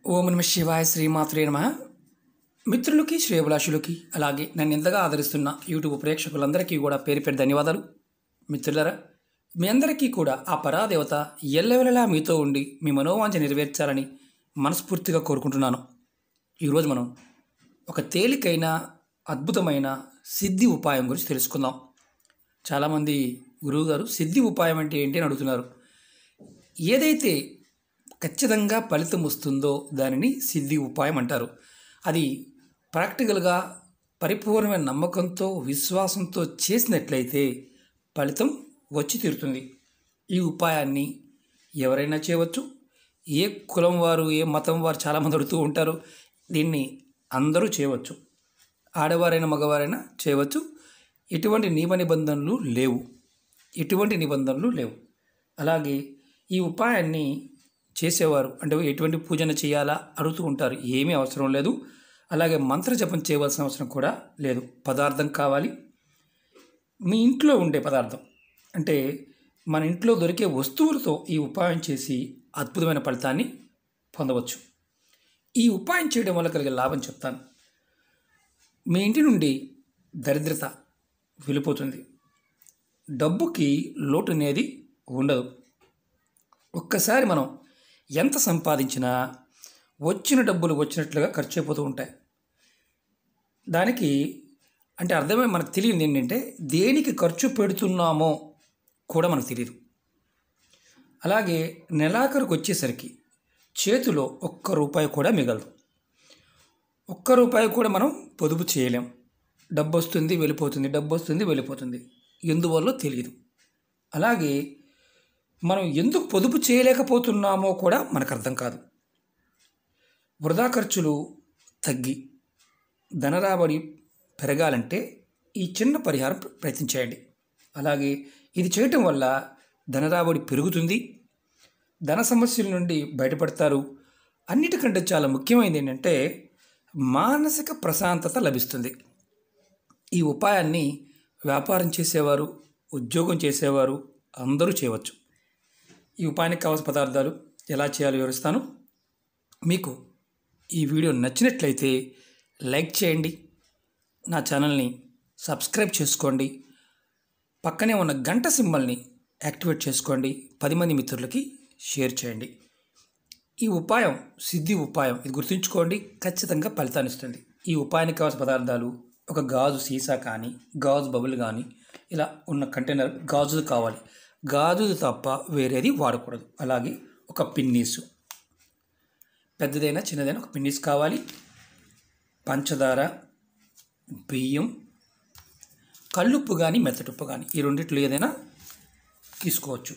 ఓం నమ శివాయ శ్రీమాత్రే నమః. మిత్రులకి శ్రేయభిలాషులకి అలాగే నన్ను ఎంతగా ఆదరిస్తున్న యూట్యూబ్ ప్రేక్షకులందరికీ కూడా పేరు పేరు ధన్యవాదాలు. మిత్రులరా, మీ అందరికీ కూడా ఆ పరాదేవత ఎల్లవెల్లలా మీతో ఉండి మీ మనోవాంఛ నెరవేర్చాలని మనస్ఫూర్తిగా కోరుకుంటున్నాను. ఈరోజు మనం ఒక తేలికైన అద్భుతమైన సిద్ధి ఉపాయం గురించి తెలుసుకుందాం. చాలామంది గురువుగారు సిద్ధి ఉపాయం అంటే ఏంటి అని అడుగుతున్నారు. ఏదైతే ఖచ్చితంగా ఫలితం వస్తుందో దానిని సిద్ధి ఉపాయం అంటారు. అది ప్రాక్టికల్గా పరిపూర్ణమైన నమ్మకంతో విశ్వాసంతో చేసినట్లయితే ఫలితం వచ్చి తీరుతుంది. ఈ ఉపాయాన్ని ఎవరైనా చేయవచ్చు. ఏ కులం వారు, ఏ మతం వారు చాలామంది అడుగుతూ ఉంటారు. దీన్ని అందరూ చేయవచ్చు. ఆడవారైనా మగవారైనా చేయవచ్చు. ఎటువంటి నిబంధనలు లేవు. అలాగే ఈ ఉపాయాన్ని చేసేవారు అంటే ఎటువంటి పూజన చేయాలా అడుగుతూ ఉంటారు. ఏమీ అవసరం లేదు. అలాగే మంత్ర జపం చేయవలసిన అవసరం కూడా లేదు. పదార్థం కావాలి. మీ ఇంట్లో ఉండే పదార్థం అంటే మన ఇంట్లో దొరికే వస్తువులతో ఈ ఉపాయం చేసి అద్భుతమైన ఫలితాన్ని పొందవచ్చు. ఈ ఉపాయం చేయడం వల్ల కలిగే లాభం చెప్తాను. మీ ఇంటి నుండి దరిద్రత వెళ్ళిపోతుంది. డబ్బుకి లోటు అనేది ఉండదు. ఒక్కసారి మనం ఎంత సంపాదించినా వచ్చిన డబ్బులు వచ్చినట్లుగా ఖర్చు అయిపోతూ ఉంటాయి. దానికి అంటే అర్థమే మనకు తెలియదు ఏంటంటే దేనికి ఖర్చు పెడుతున్నామో కూడా మనకు తెలియదు. అలాగే నెలాఖరుకు వచ్చేసరికి చేతిలో ఒక్క రూపాయి కూడా మిగలదు. ఒక్క రూపాయి కూడా మనం పొదుపు చేయలేం. డబ్బు వస్తుంది వెళ్ళిపోతుంది. ఎందువల్ల తెలియదు. అలాగే మనం ఎందుకు పొదుపు చేయలేకపోతున్నామో కూడా మనకు అర్థం కాదు. వృధా ఖర్చులు తగ్గి ధనరాబడి పెరగాలంటే ఈ చిన్న పరిహారం ప్రయత్నించేయండి. అలాగే ఇది చేయటం వల్ల ధనరాబడి పెరుగుతుంది. ధన సమస్యల నుండి బయటపడతారు. అన్నిటికంటే చాలా ముఖ్యమైనది ఏంటంటే మానసిక ప్రశాంతత లభిస్తుంది. ఈ ఉపాయాన్ని వ్యాపారం చేసేవారు, ఉద్యోగం చేసేవారు అందరూ చేయవచ్చు. ఈ ఉపాయానికి కావాల్సిన పదార్థాలు ఎలా చేయాలో వివరిస్తాను. మీకు ఈ వీడియో నచ్చినట్లయితే లైక్ చేయండి. నా ఛానల్ని సబ్స్క్రైబ్ చేసుకోండి. పక్కనే ఉన్న గంట సింబల్ని యాక్టివేట్ చేసుకోండి. 10 మంది మిత్రులకి షేర్ చేయండి. ఈ ఉపాయం సిద్ధి ఉపాయం, ఇది గుర్తుంచుకోండి. ఖచ్చితంగా ఫలితాన్ని ఇస్తుంది. ఈ ఉపాయానికి కావాల్సిన పదార్థాలు ఒక గాజు సీసా కానీ, గాజు బబుల్ కానీ, ఇలా ఉన్న కంటైనర్ గాజుది కావాలి. గాజుది తప్ప వేరేది వాడకూడదు. అలాగే ఒక పిన్నీసు, పెద్దదైనా చిన్నదైనా ఒక పిన్నీసు కావాలి. పంచదార, బియ్యం, కల్లుప్పు కానీ మెత్తటుప్పు కానీ ఈ రెండిట్లో ఏదైనా తీసుకోవచ్చు.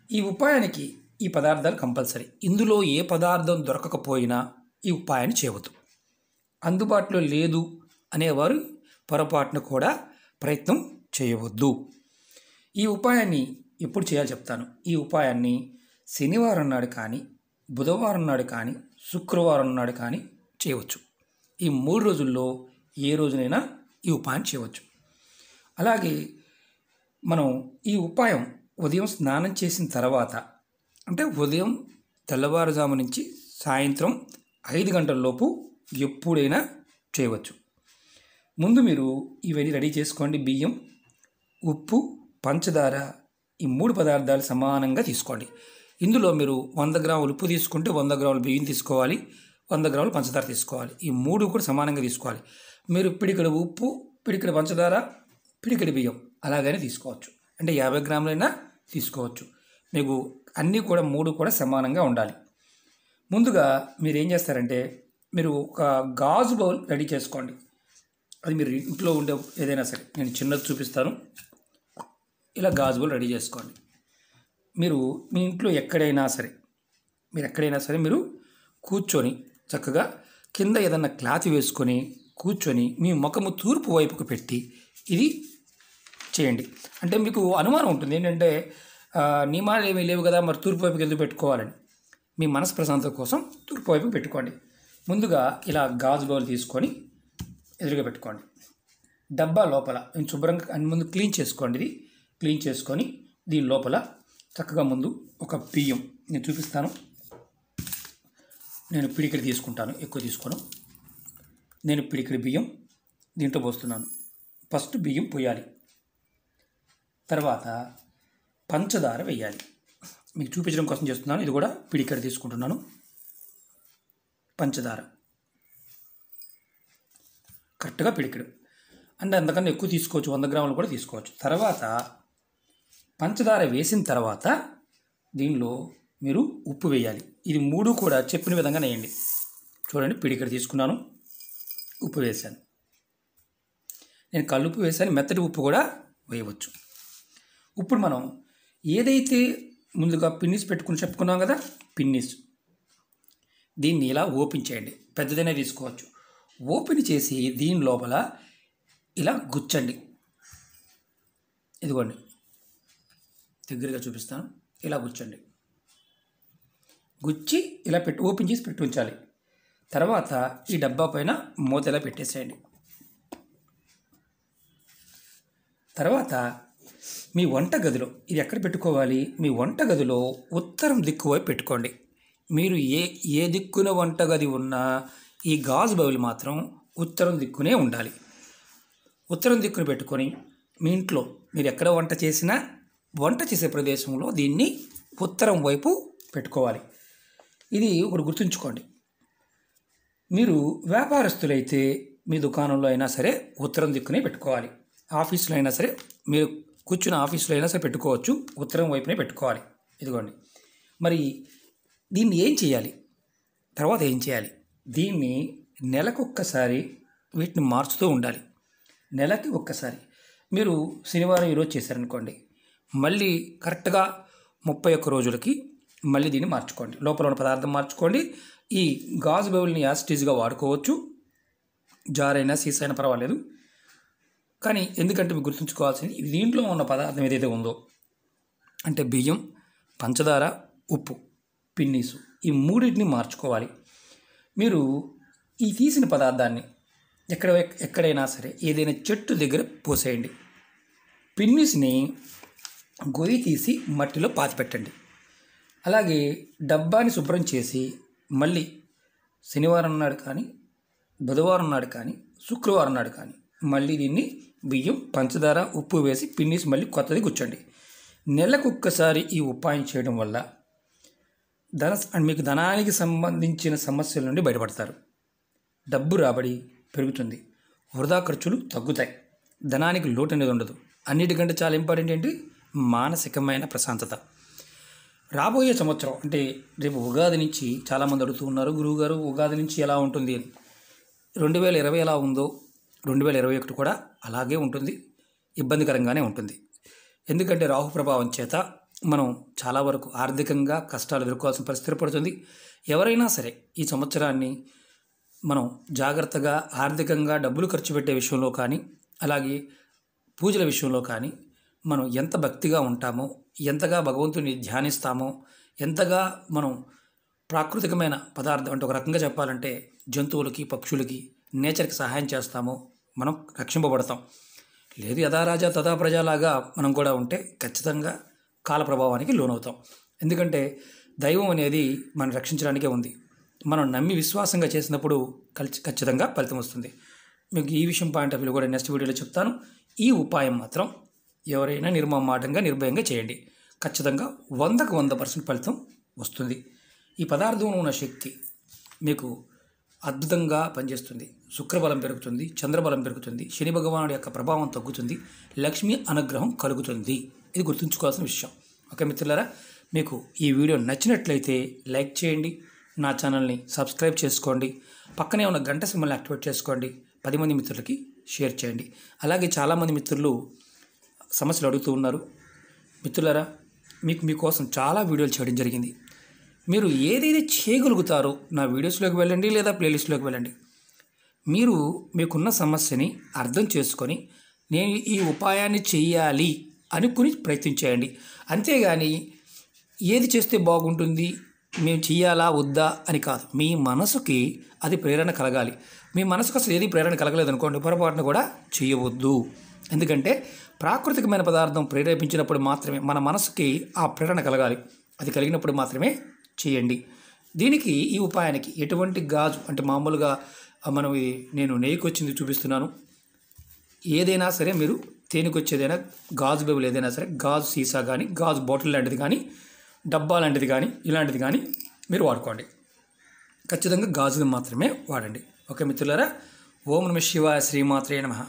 ఈ ఉపాయానికి ఈ పదార్థాలు కంపల్సరీ. ఇందులో ఏ పదార్థం దొరకకపోయినా ఈ ఉపాయాన్ని చేయవద్దు. అందుబాటులో లేదు అనేవారు పొరపాటును కూడా ప్రయత్నం చేయవద్దు. ఈ ఉపాయాన్ని ఎప్పుడు చేయాలో చెప్తాను. ఈ ఉపాయాన్ని శనివారం నాడు కానీ, బుధవారం నాడు కానీ, శుక్రవారం నాడు కానీ చేయవచ్చు. ఈ 3 రోజుల్లో ఏ రోజునైనా ఈ ఉపాయం చేయవచ్చు. అలాగే మనం ఈ ఉపాయం ఉదయం స్నానం చేసిన తర్వాత అంటే ఉదయం తెల్లవారుజాము నుంచి సాయంత్రం 5 గంటల లోపు ఎప్పుడైనా చేయవచ్చు. ముందు మీరు ఇవన్నీ రెడీ చేసుకోండి. బియ్యం, ఉప్పు, పంచదార, ఈ 3 పదార్థాలు సమానంగా తీసుకోండి. ఇందులో మీరు 100 గ్రాములు ఉప్పు తీసుకుంటే 100 గ్రాములు బియ్యం తీసుకోవాలి. 100 గ్రాములు పంచదార తీసుకోవాలి. ఈ 3 కూడా సమానంగా తీసుకోవాలి. మీరు పిడికెడు ఉప్పు, పిడికెడు పంచదార, పిడికెడు బియ్యం అలాగనే తీసుకోవచ్చు. అంటే 50 గ్రాములైనా తీసుకోవచ్చు. మీకు అన్నీ కూడా 3 కూడా సమానంగా ఉండాలి. ముందుగా మీరు ఏం చేస్తారంటే మీరు ఒక గాజు బౌల్ రెడీ చేసుకోండి. అది మీరు ఇంట్లో ఉండే ఏదైనా సరే, నేను చిన్నది చూపిస్తాను. ఇలా గాజు బౌల్ రెడీ చేసుకోండి. మీరు మీ ఇంట్లో ఎక్కడైనా సరే మీరు కూర్చొని చక్కగా కింద ఏదన్నా క్లాత్ వేసుకొని కూర్చొని మీ ముఖము తూర్పు వైపుకు పెట్టి ఇది చేయండి. అంటే మీకు అనుమానం ఉంటుంది ఏంటంటే నియమాలు ఏమీ లేవు కదా, మరి తూర్పు వైపుకి ఎందుకు పెట్టుకోవాలని. మీ మనసు ప్రశాంతత కోసం తూర్పు వైపుకి పెట్టుకోండి. ముందుగా ఇలా గాజు బౌల్ తీసుకొని ఎదురుగా పెట్టుకోండి. డబ్బా లోపల శుభ్రంగా ముందు క్లీన్ చేసుకోండి. ఇది క్లీన్ చేసుకొని దీని లోపల చక్కగా ముందు ఒక బియ్యం నేను చూపిస్తాను. నేను పిడికిడి తీసుకుంటాను, ఎక్కువ తీసుకోను. నేను పిడికిడి బియ్యం దీంట్లో పోస్తున్నాను. ఫస్ట్ బియ్యం పోయాలి, తర్వాత పంచదార వేయాలి. మీకు చూపించడం కోసం చేస్తున్నాను. ఇది కూడా పిడికిడి తీసుకుంటున్నాను. పంచదార కరెక్ట్గా పిడికిడు, అంటే అంతకన్నా ఎక్కువ తీసుకోవచ్చు, 100 గ్రాములు కూడా తీసుకోవచ్చు. తర్వాత పంచదార వేసిన తర్వాత దీనిలో మీరు ఉప్పు వేయాలి. ఇది 3 కూడా చెప్పిన విధంగా వేయండి. చూడండి, పిడికిడి తీసుకున్నాను, ఉప్పు వేసాను. నేను కల్లుప్పు వేసాను, మెత్తటి ఉప్పు కూడా వేయవచ్చు. ఇప్పుడు మనం ఏదైతే ముందుగా పిన్నిస్ పెట్టుకుని చెప్పుకున్నాం కదా, పిన్నిస్ దీన్ని ఇలా ఓపెన్ చేయండి. పెద్దదైనా తీసుకోవచ్చు. ఓపెన్ చేసి దీని లోపల ఇలా గుచ్చండి. ఇదిగోండి, దగ్గరగా చూపిస్తాను. ఇలా గుచ్చండి. గుచ్చి ఇలా ఓపెన్ చేసి పెట్టి ఉంచాలి. తర్వాత ఈ డబ్బా పైన మూత ఇలా పెట్టేసేయండి. తర్వాత మీ వంటగదిలో, ఇది ఎక్కడ పెట్టుకోవాలి? మీ వంటగదిలో ఉత్తరం దిక్కు వైపు పెట్టుకోండి. మీరు ఏ దిక్కున వంటగది ఉన్నా ఈ గాజు బౌల్ మాత్రం ఉత్తరం దిక్కునే ఉండాలి. ఉత్తరం దిక్కును పెట్టుకొని మీ ఇంట్లో మీరు ఎక్కడ వంట చేసినా వంట చేసే ప్రదేశంలో దీన్ని ఉత్తరం వైపు పెట్టుకోవాలి. ఇది ఒకటి గుర్తుంచుకోండి. మీరు వ్యాపారస్తులైతే మీ దుకాణంలో అయినా సరే ఉత్తరం దిక్కునే పెట్టుకోవాలి. ఆఫీసులో అయినా సరే, మీరు కూర్చున్న ఆఫీసులో అయినా సరే పెట్టుకోవచ్చు, ఉత్తరం వైపునే పెట్టుకోవాలి. ఇదిగోండి. మరి దీన్ని ఏం చేయాలి? తర్వాత ఏం చేయాలి? దీన్ని నెలకొక్కసారి వీటిని మార్చుతూ ఉండాలి. నెలకి ఒక్కసారి. మీరు శనివారం ఈరోజు చేశారనుకోండి, మళ్ళీ కరెక్ట్గా 31 రోజులకి మళ్ళీ దీన్ని మార్చుకోండి. లోపల ఉన్న పదార్థం మార్చుకోండి. ఈ గాజు బౌల్ని యాస్టీజ్గా వాడుకోవచ్చు. జారైనా సీసైనా పర్వాలేదు. కానీ ఎందుకంటే మీకు గుర్తుంచుకోవాల్సింది, దీంట్లో ఉన్న పదార్థం ఏదైతే ఉందో, అంటే బియ్యం, పంచదార, ఉప్పు, పిన్నీసు, ఈ మూడింటిని మార్చుకోవాలి. మీరు ఈ తీసిన పదార్థాన్ని ఎక్కడైనా సరే ఏదైనా చెట్టు దగ్గర పోసేయండి. పిన్నీస్ని గొయ్యి తీసి మట్టిలో పాతిపెట్టండి. అలాగే డబ్బాని శుభ్రం చేసి మళ్ళీ శనివారం నాడు కానీ, బుధవారం నాడు కానీ, శుక్రవారం నాడు కానీ మళ్ళీ దీన్ని బియ్యం, పంచదార, ఉప్పు వేసి పిన్నీస్ మళ్ళీ కొత్తది గుచ్చండి. నెలకొక్కసారి ఈ ఉపాయం చేయడం వల్ల మీకు ధనానికి సంబంధించిన సమస్యల నుండి బయటపడతారు. డబ్బు రాబడి పెరుగుతుంది. వృధా ఖర్చులు తగ్గుతాయి. ధనానికి లోటు అనేది ఉండదు. అన్నిటికంటే చాలా ఇంపార్టెంట్ ఏంటి? మానసికమైన ప్రశాంతత. రాబోయే సంవత్సరం అంటే రేపు ఉగాది నుంచి చాలామంది అడుగుతూ ఉన్నారు, గురువుగారు ఉగాది నుంచి ఎలా ఉంటుంది అని. 2020 ఎలా ఉందో 2021 కూడా అలాగే ఉంటుంది. ఇబ్బందికరంగానే ఉంటుంది. ఎందుకంటే రాహు ప్రభావం చేత మనం చాలా వరకు ఆర్థికంగా కష్టాలు ఎదుర్కోవాల్సిన పరిస్థితి పడుతుంది. ఎవరైనా సరే ఈ సంవత్సరాన్ని మనం జాగ్రత్తగా ఆర్థికంగా డబ్బులు ఖర్చు పెట్టే విషయంలో కానీ, అలాగే పూజల విషయంలో కానీ మనం ఎంత భక్తిగా ఉంటామో, ఎంతగా భగవంతుని ధ్యానిస్తామో, ఎంతగా మనం ప్రాకృతికమైన పదార్థం అంటే ఒక రకంగా చెప్పాలంటే జంతువులకి, పక్షులకి, నేచర్కి సహాయం చేస్తామో మనం రక్షింపబడతాం. లేదు యథా రాజా తథా ప్రజలాగా మనం కూడా ఉంటే ఖచ్చితంగా కాల ప్రభావానికి లోనవుతాం. ఎందుకంటే దైవం అనేది మనం రక్షించడానికే ఉంది. మనం నమ్మి విశ్వాసంగా చేసినప్పుడు ఖచ్చితంగా ఫలితం వస్తుంది. మీకు ఈ విషయం పాయింట్ ఆఫ్ వ్యూ కూడా నెక్స్ట్ వీడియోలో చెప్తాను. ఈ ఉపాయం మాత్రం ఎవరైనా నిర్మమాటంగా నిర్భయంగా చేయండి. ఖచ్చితంగా 100కు 100% ఫలితం వస్తుంది. ఈ పదార్థంలో ఉన్న శక్తి మీకు అద్భుతంగా పనిచేస్తుంది. శుక్రబలం పెరుగుతుంది, చంద్రబలం పెరుగుతుంది, శని భగవానుడి యొక్క ప్రభావం తగ్గుతుంది, లక్ష్మీ అనుగ్రహం కలుగుతుంది. ఇది గుర్తుంచుకోవాల్సిన విషయం. ఓకే మిత్రులారా, మీకు ఈ వీడియో నచ్చినట్లయితే లైక్ చేయండి, నా ఛానల్ని సబ్స్క్రైబ్ చేసుకోండి, పక్కనే ఉన్న గంట సింబల్ని యాక్టివేట్ చేసుకోండి, 10 మంది మిత్రులకి షేర్ చేయండి. అలాగే చాలామంది మిత్రులు సమస్యలు అడుగుతూ ఉన్నారు. మిత్రులారా, మీకోసం చాలా వీడియోలు చేయడం జరిగింది. మీరు ఏదైతే చేయగలుగుతారో నా వీడియోస్లోకి వెళ్ళండి, లేదా ప్లేలిస్ట్లోకి వెళ్ళండి. మీరు మీకున్న సమస్యని అర్థం చేసుకొని నేను ఈ ఉపాయాన్ని చెయ్యాలి అనుకుని ప్రయత్నించేయండి. అంతేగాని ఏది చేస్తే బాగుంటుంది, మేము చెయ్యాలా వద్దా అని కాదు. మీ మనసుకి అది ప్రేరణ కలగాలి. మీ మనసుకు అసలు ఏది ప్రేరణ కలగలేదనుకోండి, పొరపాటును కూడా చేయవద్దు. ఎందుకంటే ప్రాకృతికమైన పదార్థం ప్రేరేపించినప్పుడు మాత్రమే మన మనసుకి ఆ ప్రేరణ కలగాలి. అది కలిగినప్పుడు మాత్రమే చేయండి. దీనికి ఈ ఉపాయానికి ఎటువంటి గాజు అంటే మామూలుగా మనం నేను నెయ్యికి వచ్చింది చూపిస్తున్నాను. ఏదైనా సరే మీరు తేనెకొచ్చేదైనా గాజు బెబుల్ ఏదైనా సరే గాజు సీసా కానీ గాజు బాటిల్ లాంటిది కానీ డబ్బా లాంటిది కానీ ఇలాంటిది కానీ మీరు వాడుకోండి. ఖచ్చితంగా గాజుని మాత్రమే వాడండి. ఓకే మిత్రులారా, ఓం నమః శివాయ, శ్రీమాత్రే నమః.